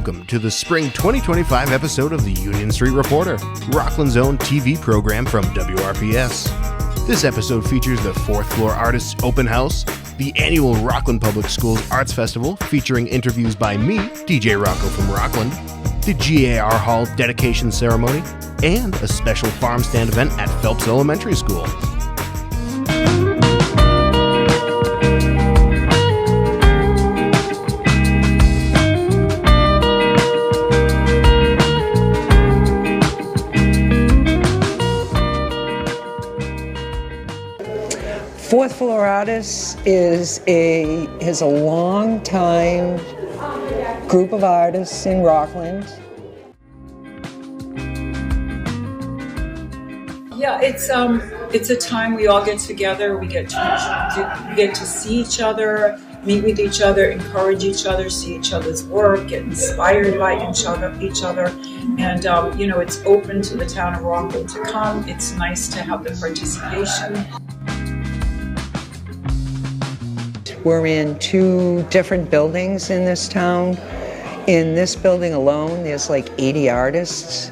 Welcome to the Spring 2025 episode of the Union Street Reporter, Rockland's own TV program from WRPS. This episode features the Fourth Floor Artists Open House, the annual Rockland Public Schools Arts Festival featuring interviews by me, DJ Rocco from Rockland, the GAR Hall dedication ceremony, and a special farm stand event at Phelps Elementary School. Fourth Floor Artists is a long time group of artists in Rockland. Yeah, it's a time we all get together. We get to see each other, meet with each other, encourage each other, see each other's work, get inspired by each other, and it's open to the town of Rockland to come. It's nice to have the participation. We're in two different buildings in this town. In this building alone, there's like 80 artists,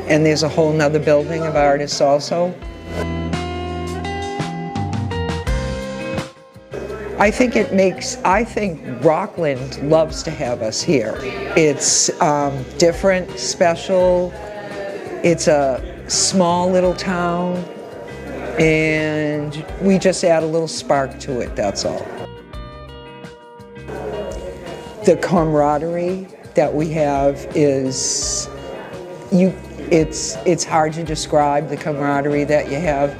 and there's a whole nother building of artists also. I think Rockland loves to have us here. It's different, special. It's a small little town, and we just add a little spark to it, that's all. The camaraderie that we have is, it's hard to describe the camaraderie that you have.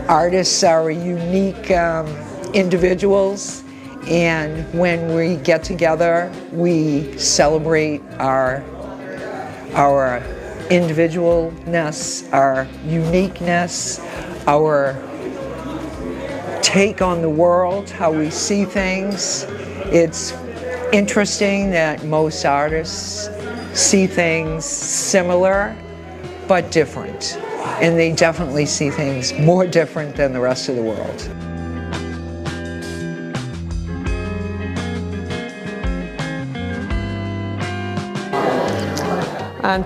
Artists are unique individuals, and when we get together, we celebrate our individualness, our uniqueness, our take on the world, how we see things. It's interesting that most artists see things similar but different, and they definitely see things more different than the rest of the world.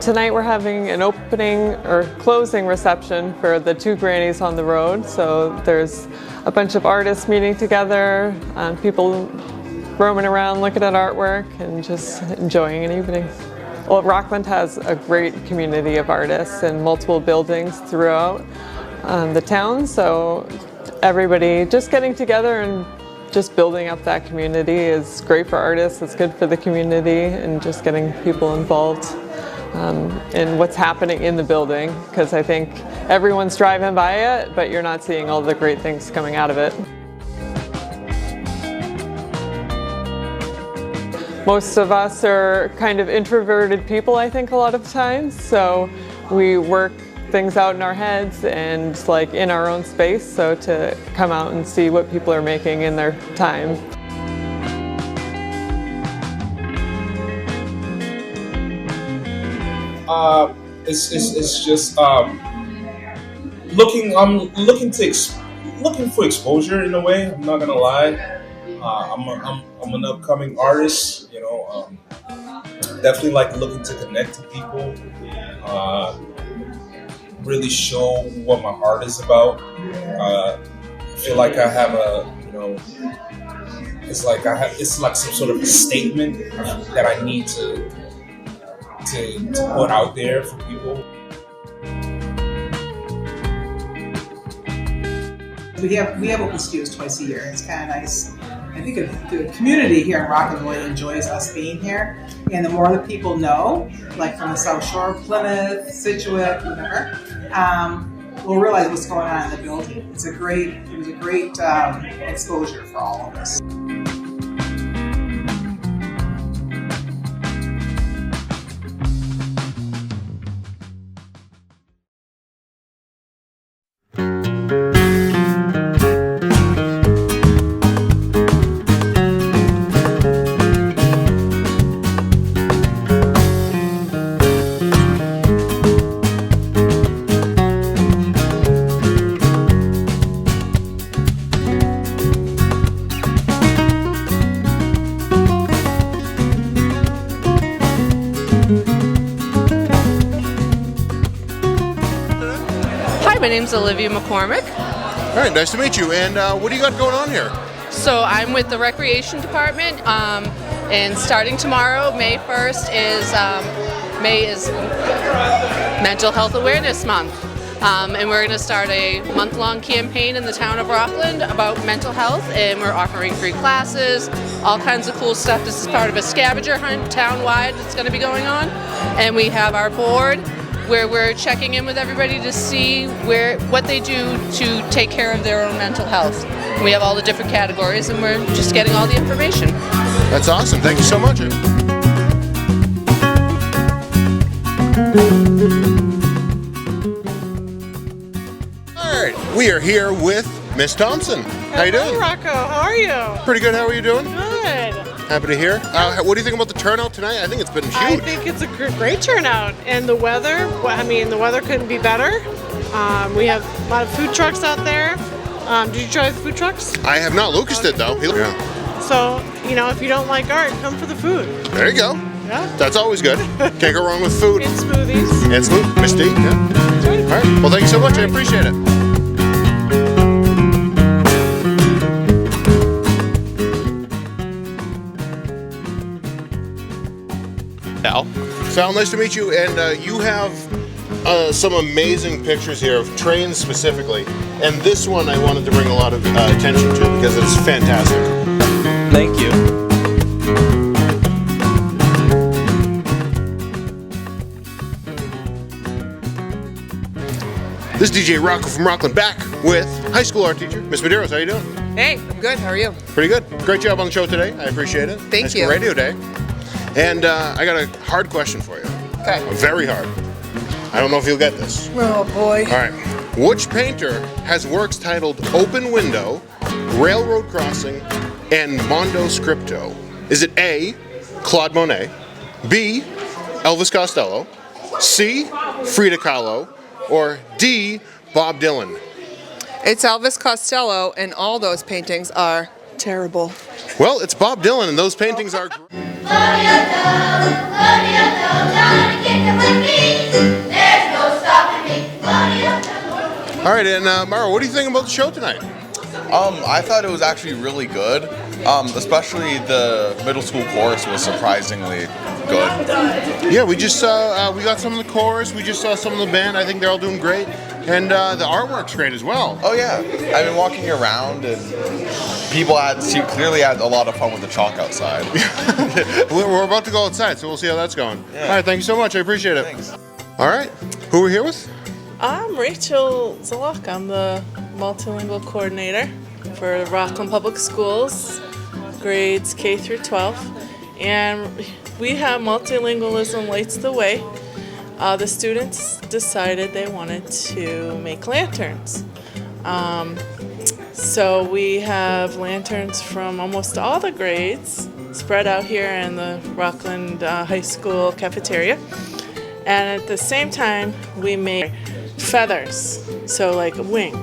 Tonight we're having an opening or closing reception for the two grannies on the road. So there's a bunch of artists meeting together, people roaming around looking at artwork and just enjoying an evening. Well, Rockland has a great community of artists in multiple buildings throughout the town, so everybody just getting together and just building up that community is great for artists. It's good for the community and just getting people involved in what's happening in the building, because I think everyone's driving by it, but you're not seeing all the great things coming out of it. Most of us are kind of introverted people, I think, a lot of times, so we work things out in our heads and like in our own space, so to come out and see what people are making in their time. It's just looking for exposure in a way. I'm not gonna lie. I'm an upcoming artist, definitely like looking to connect to people, really show what my heart is about. I feel like I have it's like some sort of a statement that I need to put out there for people. We have open studios twice a year, and it's kind of nice. I think the community here in Rockland really enjoys us being here, and the more that people know, like from the South Shore, Plymouth, Situate, whatever, we'll realize what's going on in the building. It was a great exposure for all of us. Hi, my name's Olivia McCormick. All right, nice to meet you. And what do you got going on here? So I'm with the Recreation Department, and starting tomorrow, May 1st, May is Mental Health Awareness Month. And we're going to start a month-long campaign in the town of Rockland about mental health, and we're offering free classes, all kinds of cool stuff. This is part of a scavenger hunt town-wide that's going to be going on. And we have our board where we're checking in with everybody to see what they do to take care of their own mental health. We have all the different categories, and we're just getting all the information. That's awesome. Thank you so much. All right, we are here with Miss Thompson. How you doing? Rocco, how are you? Pretty good. How are you doing? Good. Happy to hear. What do you think about the turnout tonight? I think it's been huge. I think it's a great turnout, and the weather. The weather couldn't be better. We have a lot of food trucks out there. Did you try the food trucks? I have not. Lucas did though. Yeah. So if you don't like art, come for the food. There you go. Yeah. That's always good. Can't go wrong with food. And smoothies. And smooth. Misty. Yeah. That's right. All right. Well, thank you so much. I appreciate it. Sal, nice to meet you. And you have some amazing pictures here of trains specifically. And this one I wanted to bring a lot of attention to because it's fantastic. Thank you. This is DJ Rocco from Rockland, back with high school art teacher, Miss Medeiros. How you doing? Hey, I'm good. How are you? Pretty good. Great job on the show today. I appreciate it. Thank High School you. Radio Day. And I got a hard question for you. Okay. Very hard. I don't know if you'll get this. Oh, boy. All right. Which painter has works titled Open Window, Railroad Crossing, and Mondo Scripto? Is it A, Claude Monet, B, Elvis Costello, C, Frida Kahlo, or D, Bob Dylan? It's Elvis Costello, and all those paintings are terrible. Well, it's Bob Dylan, and those paintings are great. All right, and Mara, what do you think about the show tonight? I thought it was actually really good. Especially the middle school chorus was surprisingly good. Yeah, we just saw, we got some of the chorus, we just saw some of the band. I think they're all doing great. And the artwork's great as well. Oh yeah, I've been walking around and people clearly had a lot of fun with the chalk outside. We're about to go outside, so we'll see how that's going. Yeah. All right, thank you so much, I appreciate it. Thanks. All right, who are we here with? I'm Rachel Zalok. I'm the multilingual coordinator for Rockland Public Schools, grades K through 12. And we have Multilingualism Lights the Way. The students decided they wanted to make lanterns. So we have lanterns from almost all the grades spread out here in the Rockland High School cafeteria. And at the same time, we made feathers, so like wing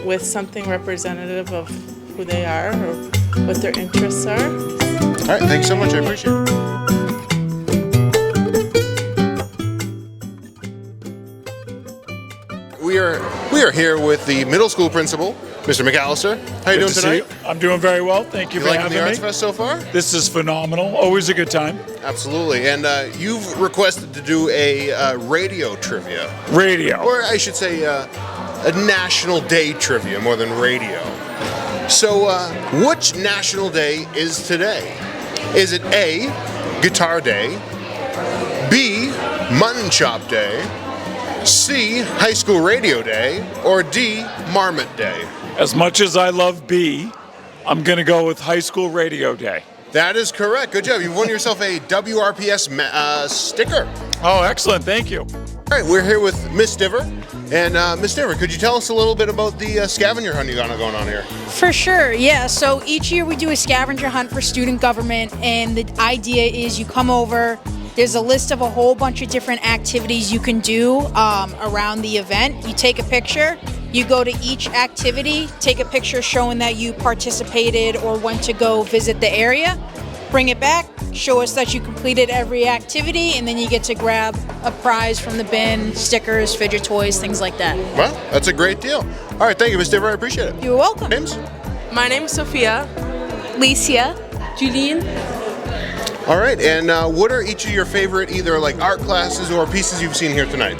with something representative of who they are or what their interests are. All right, thanks so much, I appreciate it. We are here with the middle school principal, Mr. McAllister. How you doing tonight? I'm doing very well. Thank you for liking having the me. Arts Fest so far? This is phenomenal. Always a good time. Absolutely. And you've requested to do a radio trivia. Radio. Or I should say a National Day trivia more than radio. So which National Day is today? Is it A, Guitar Day, B, Mutton Chop Day, C, High School Radio Day, or D, Marmot Day? As much as I love B, I'm going to go with High School Radio Day. That is correct. Good job. You've won yourself a WRPS sticker. Oh, excellent. Thank you. All right, we're here with Miss Diver. And Miss Diver, could you tell us a little bit about the scavenger hunt you got going on here? For sure, yeah. So each year we do a scavenger hunt for student government, and the idea is you come over, there's a list of a whole bunch of different activities you can do around the event. You take a picture, you go to each activity, take a picture showing that you participated or went to go visit the area, bring it back, show us that you completed every activity, and then you get to grab a prize from the bin, stickers, fidget toys, things like that. Well, that's a great deal. All right, thank you, Ms. Diver. I appreciate it. You're welcome. Names? My name is Sophia. Licia. Julian. All right, and what are each of your favorite either like art classes or pieces you've seen here tonight?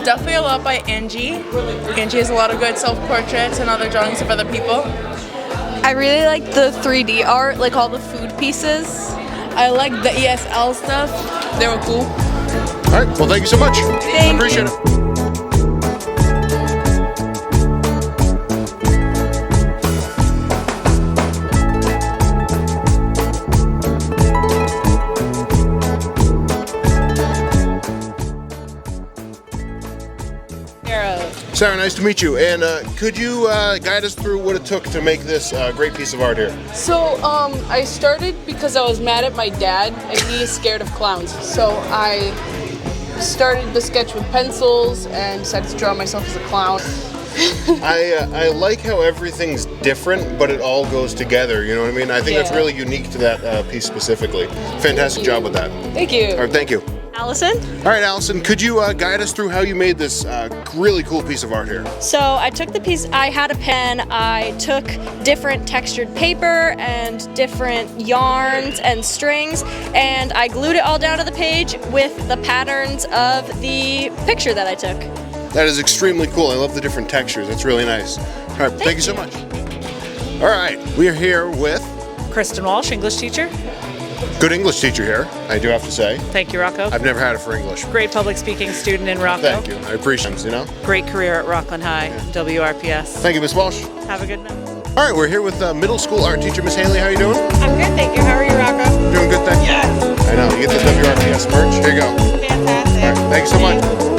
Definitely a lot by Angie. Angie has a lot of good self-portraits and other drawings of other people. I really like the 3D art, like all the food pieces. I like the ESL stuff. They were cool. All right, well, thank you so much. I appreciate it. Sarah, nice to meet you. And could you guide us through what it took to make this great piece of art here? So I started because I was mad at my dad and he is scared of clowns. So I started the sketch with pencils and decided to draw myself as a clown. I like how everything's different, but it all goes together, you know what I mean? I think that's really unique to that piece specifically. Fantastic job with that. Thank you. All right, thank you. Allison? All right, Allison, could you guide us through how you made this really cool piece of art here? So I took the piece, I had a pen, I took different textured paper and different yarns and strings, and I glued it all down to the page with the patterns of the picture that I took. That is extremely cool. I love the different textures. That's really nice. All right, thank you so much. All right, we are here with Kristen Walsh, English teacher. good English teacher here, I do have to say. Thank you, Rocco. I've never had it for English. Great public speaking student in Rocco. Thank you. I appreciate it, you know. Great career at Rockland High, WRPS. Thank you, Ms. Walsh. Have a good night. All right, we're here with middle school art teacher, Miss Haley. How are you doing? I'm good, thank you. How are you, Rocco? Doing good, thank you. Yes. I know. You get the WRPS merch. Here you go. Fantastic. All right, thank you so much.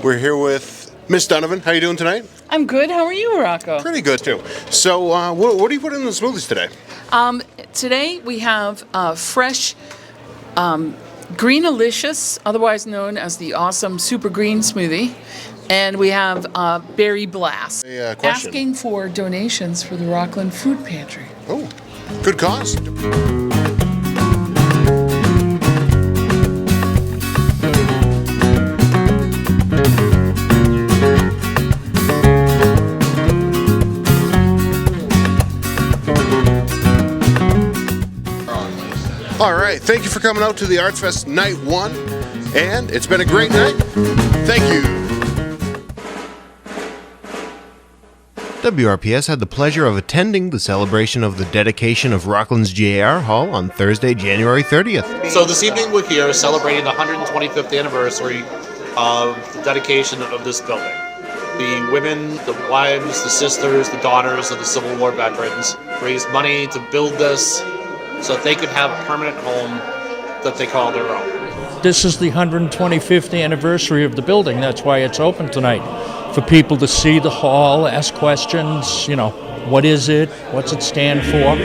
We're here with Miss Donovan. How are you doing tonight? I'm good. How are you, Rocco? Pretty good, too. So what do you put in the smoothies today? Today we have fresh Greenalicious, otherwise known as the awesome Super Green Smoothie. And we have Berry Blast. Asking for donations for the Rockland Food Pantry. Oh, good cause. All right, thank you for coming out to the Arts Fest Night 1, and it's been a great night. Thank you. WRPS had the pleasure of attending the celebration of the dedication of Rockland's GAR Hall on Thursday, January 30th. So this evening we're here celebrating the 125th anniversary of the dedication of this building. The women, the wives, the sisters, the daughters of the Civil War veterans raised money to build this so that they could have a permanent home that they call their own. This is the 125th anniversary of the building. That's why it's open tonight, for people to see the hall, ask questions, you know, what is it, what's it stand for.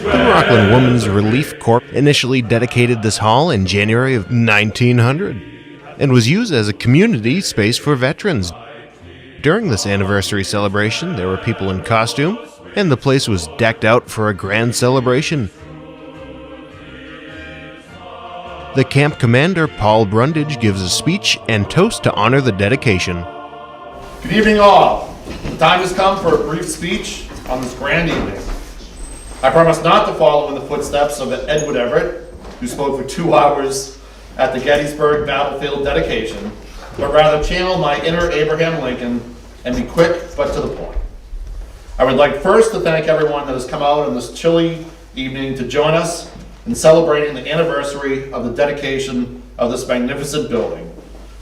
The Rockland Women's Relief Corps initially dedicated this hall in January of 1900 and was used as a community space for veterans. During this anniversary celebration, there were people in costume, and the place was decked out for a grand celebration. The camp commander, Paul Brundage, gives a speech and toast to honor the dedication. Good evening, all. The time has come for a brief speech on this grand evening. I promise not to follow in the footsteps of Edward Everett, who spoke for 2 hours at the Gettysburg Battlefield dedication, but rather channel my inner Abraham Lincoln and be quick but to the point. I would like first to thank everyone that has come out on this chilly evening to join us in celebrating the anniversary of the dedication of this magnificent building,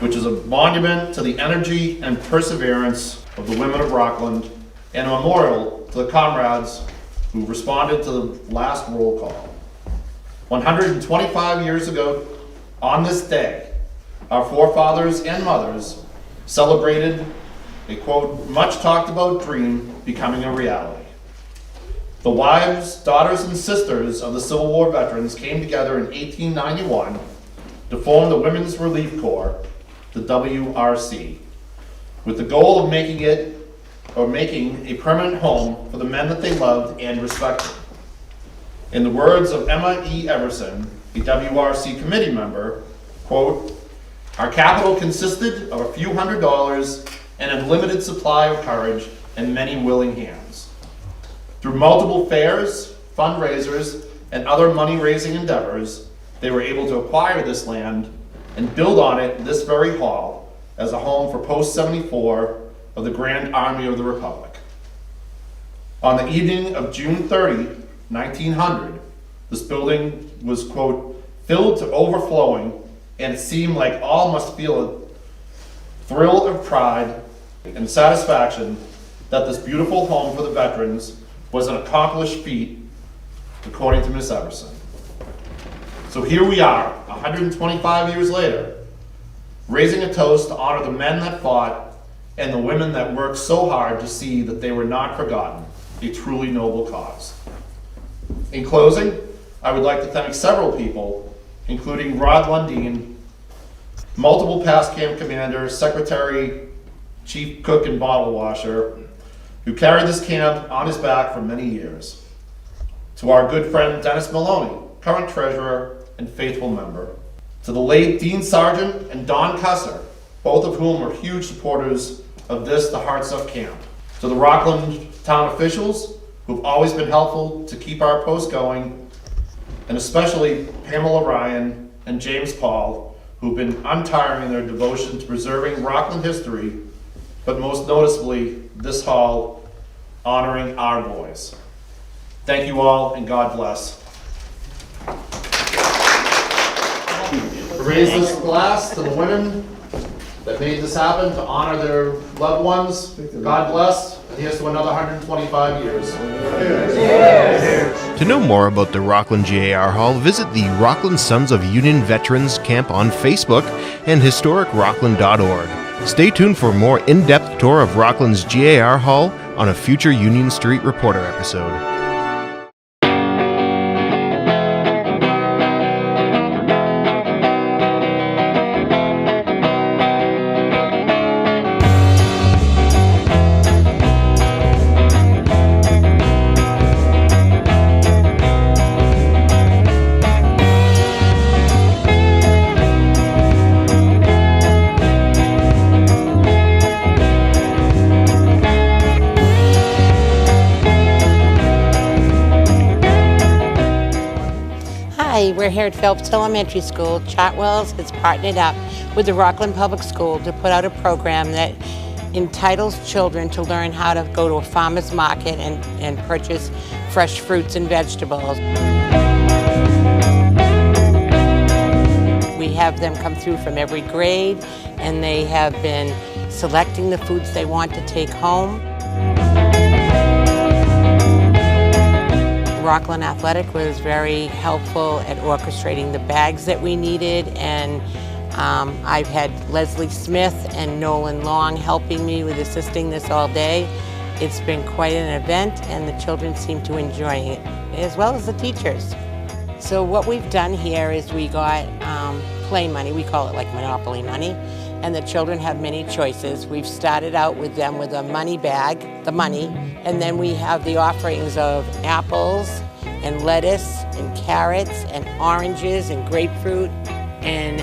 which is a monument to the energy and perseverance of the women of Rockland and a memorial to the comrades who responded to the last roll call. 125 years ago, on this day, our forefathers and mothers celebrated a, quote, much talked about dream becoming a reality. The wives, daughters, and sisters of the Civil War veterans came together in 1891 to form the Women's Relief Corps, the WRC, with the goal of making a permanent home for the men that they loved and respected. In the words of Emma E. Everson, a WRC committee member, quote, "Our capital consisted of a few $100s and a limited supply of courage and many willing hands. Through multiple fairs, fundraisers, and other money-raising endeavors, they were able to acquire this land and build on it this very hall as a home for Post 74 of the Grand Army of the Republic." On the evening of June 30, 1900, this building was, quote, "filled to overflowing, and it seemed like all must feel a thrill of pride and satisfaction that this beautiful home for the veterans was an accomplished feat," according to Miss Everson. So here we are, 125 years later, raising a toast to honor the men that fought and the women that worked so hard to see that they were not forgotten, a truly noble cause. In closing, I would like to thank several people, including Rod Lundeen, multiple past camp commanders, secretary, chief cook, and bottle washer, who carried this camp on his back for many years. To our good friend Dennis Maloney, current treasurer and faithful member. To the late Dean Sargent and Don Cusser, both of whom were huge supporters of this, the Hearts Up Camp. To the Rockland town officials, who've always been helpful to keep our post going, and especially Pamela Ryan and James Paul, who've been untiring in their devotion to preserving Rockland history, but most noticeably, this hall honoring our boys. Thank you all, and God bless. Raise this glass to the women that made this happen, to honor their loved ones. God bless, and here's to another 125 years. To know more about the Rockland GAR Hall, visit the Rockland Sons of Union Veterans Camp on Facebook and historicrockland.org. Stay tuned for a more in-depth tour of Rockland's GAR Hall on a future Union Street Reporter episode. We're here at Phelps Elementary School. Chartwells has partnered up with the Rockland Public School to put out a program that entitles children to learn how to go to a farmer's market and purchase fresh fruits and vegetables. We have them come through from every grade, and they have been selecting the foods they want to take home. Rockland Athletic was very helpful at orchestrating the bags that we needed, and I've had Leslie Smith and Nolan Long helping me with assisting this all day. It's been quite an event, and the children seem to enjoy it, as well as the teachers. So what we've done here is we got play money, we call it like Monopoly money, and the children have many choices. We've started out with them with a money bag, the money, and then we have the offerings of apples and lettuce and carrots and oranges and grapefruit and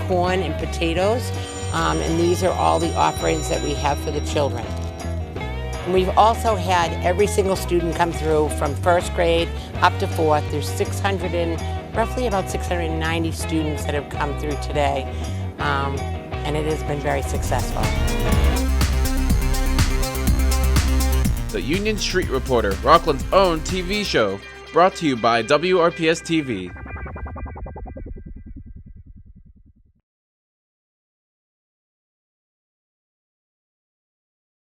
corn and potatoes. And these are all the offerings that we have for the children. And we've also had every single student come through from first grade up to fourth. There's roughly about 690 students that have come through today. And it has been very successful. The Union Street Reporter, Rockland's own TV show, brought to you by WRPS TV.